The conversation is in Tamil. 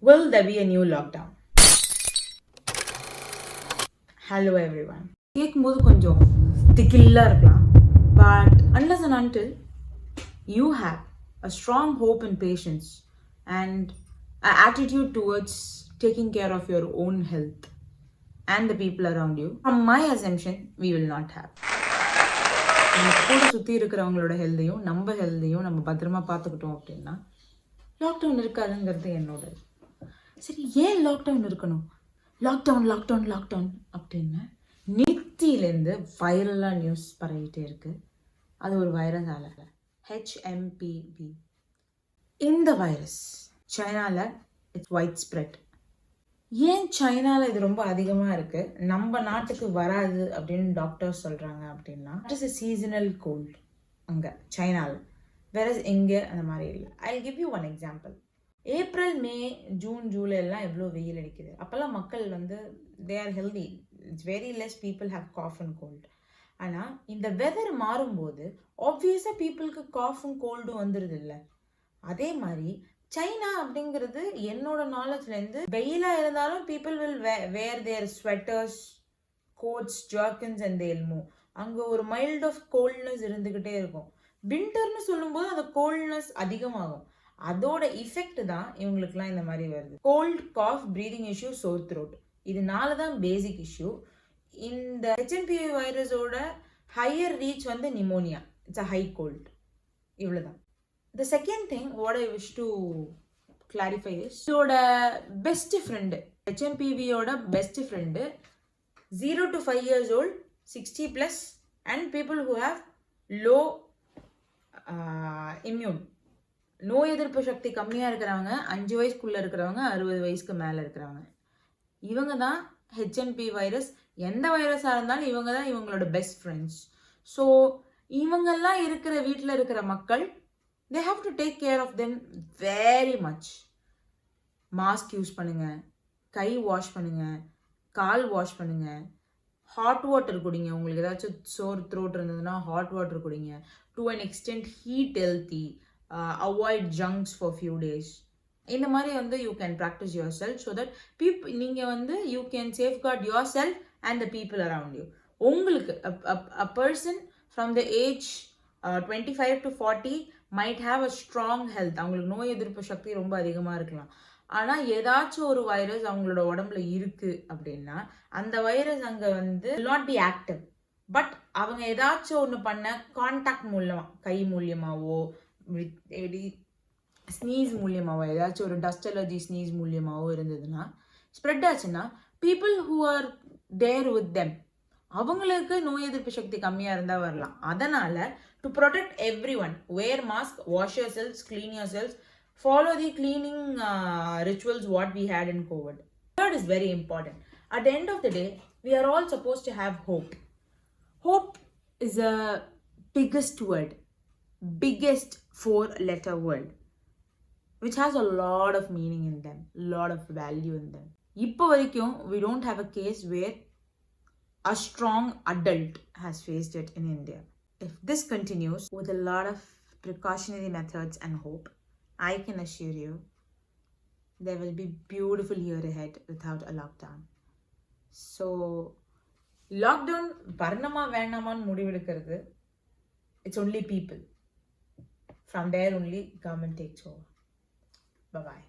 Will there be a new lockdown? Hello everyone. கேட்கும்போது கொஞ்சம் திகில்லா இருக்கலாம். But unless and until you have a strong hope and patience and an attitude towards taking care of your own health and the people around you, from my assumption, we will not have. கூட சுற்றி இருக்கிறவங்களோட ஹெல்த்தையும் நம்ம ஹெல்த்தையும் நம்ம பத்திரமா பார்த்துக்கிட்டோம் அப்படின்னா லாக்டவுன் இருக்காதுங்கிறது என்னோட. சரி, ஏன் லாக்டவுன் இருக்கணும்? லாக்டவுன் அப்படின்னு நித்தியிலேருந்து வைரலாக நியூஸ் பரவிட்டே இருக்கு. அது ஒரு வைரஸ் ஆல HMPV. இந்த வைரஸ் சைனாவில் இட்ஸ் ஒயிட் ஸ்ப்ரெட். ஏன் சைனாவில் இது ரொம்ப அதிகமாக இருக்குது, நம்ம நாட்டுக்கு வராது அப்படின்னு டாக்டர்ஸ் சொல்கிறாங்க அப்படின்னா, it is a seasonal cold அங்கே சைனாவில். வேற எங்கே அந்த மாதிரி இல்லை. I will give you one example. April, May, June, July எல்லாம் எவ்வளோ வெயில் அடிக்குது. அப்போல்லாம் மக்கள் they are healthy. It's very less people have cough and cold. ஆனால் இந்த வெதர் மாறும்போது ஆப்வியஸாக பீப்புளுக்கு காஃப் அண்ட் கோல்டும் வந்துடுது இல்லை. அதே மாதிரி சைனா அப்படிங்கிறது என்னோட நாலேஜ்லேருந்து வெயிலாக இருந்தாலும் people will wear their sweaters, coats, jerkins and they'll move. அங்கே ஒரு மைல்ட் ஆஃப் கோல்ட்னஸ் இருந்துக்கிட்டே இருக்கும். வின்டர்னு சொல்லும்போது அந்த கோல்ட்னஸ் அதிகமாகும். அதோட இஃபெக்ட் தான் இவங்களுக்குலாம் இந்த மாதிரி வருது. Cold, cough, breathing issue, sore throat. இதனால தான் பேசிக் இஷ்யூ. இந்த HMPV வைரஸோட higher reach pneumonia. It's a high cold. இவ்வளோதான். The second thing what I wish to clarify is, இதோட பெஸ்ட் ஃப்ரெண்டு, HMPVயோட best friend 0 to 5 years old, 60+ and people who have low immune, நோய் எதிர்ப்பு சக்தி கம்மியாக இருக்கிறவங்க, 5 வயசுக்குள்ளே இருக்கிறவங்க, 60 வயசுக்கு மேலே இருக்கிறவங்க, இவங்க தான் HMP வைரஸ். எந்த வைரஸாக இருந்தாலும் இவங்க தான் இவங்களோட பெஸ்ட் ஃப்ரெண்ட்ஸ். ஸோ இவங்கெல்லாம் இருக்கிற வீட்டில் இருக்கிற மக்கள், they have to take care of them very much. Mask use பண்ணுங்க, கை வாஷ் பண்ணுங்க, கால் வாஷ் பண்ணுங்க, ஹாட் வாட்டர் குடிங்க. உங்களுக்கு ஏதாச்சும் சோர் த்ரோட் இருந்ததுன்னா ஹாட் வாட்டர் குடிங்க. To an extent eat healthy, avoid junks for few days. இந்த மாதிரி you can practise yourself so that நீங்கள் you can safeguard yourself and the people around you. உங்களுக்கு a person from the age 25 to 40 might have a strong health. அவங்களுக்கு நோய் எதிர்ப்பு சக்தி ரொம்ப அதிகமாக இருக்கலாம். ஆனால் ஏதாச்சும் ஒரு வைரஸ் அவங்களோட உடம்புல இருக்குது அப்படின்னா அந்த வைரஸ் அங்கே நாட் பி ஆக்டிவ். பட் அவங்க ஏதாச்சும் ஒன்று பண்ண கான்டாக்ட் மூலமாக, கை மூலியமாகவோ, ஸ்னீஸ் மூலியமாகவோ, ஏதாச்சும் ஒரு டஸ்ட் அலர்ஜி ஸ்னீஸ் மூலியமாகவோ இருந்ததுன்னா, ஸ்ப்ரெட் ஆச்சுன்னா people who are there with them, அவங்களுக்கு நோய் எதிர்ப்பு சக்தி கம்மியாக இருந்தால் வரலாம். அதனால் to protect everyone, wear mask, wash yourselves, clean yourselves, follow the cleaning rituals what we had in COVID. Third is very important. At the end of the day, we are all supposed to have hope. Hope is a biggest word, biggest 4-letter word, which has a lot of meaning in them, lot of value in them. இப்போ வரைக்கும் we don't have a case where a strong adult has faced it in India. If this continues with a lot of precautionary methods and hope, I can assure you there will be beautiful year ahead without a lockdown. So lockdown varnama vendaman mudivedukkiradhu, it's only people. From there only government takes over. Bye bye.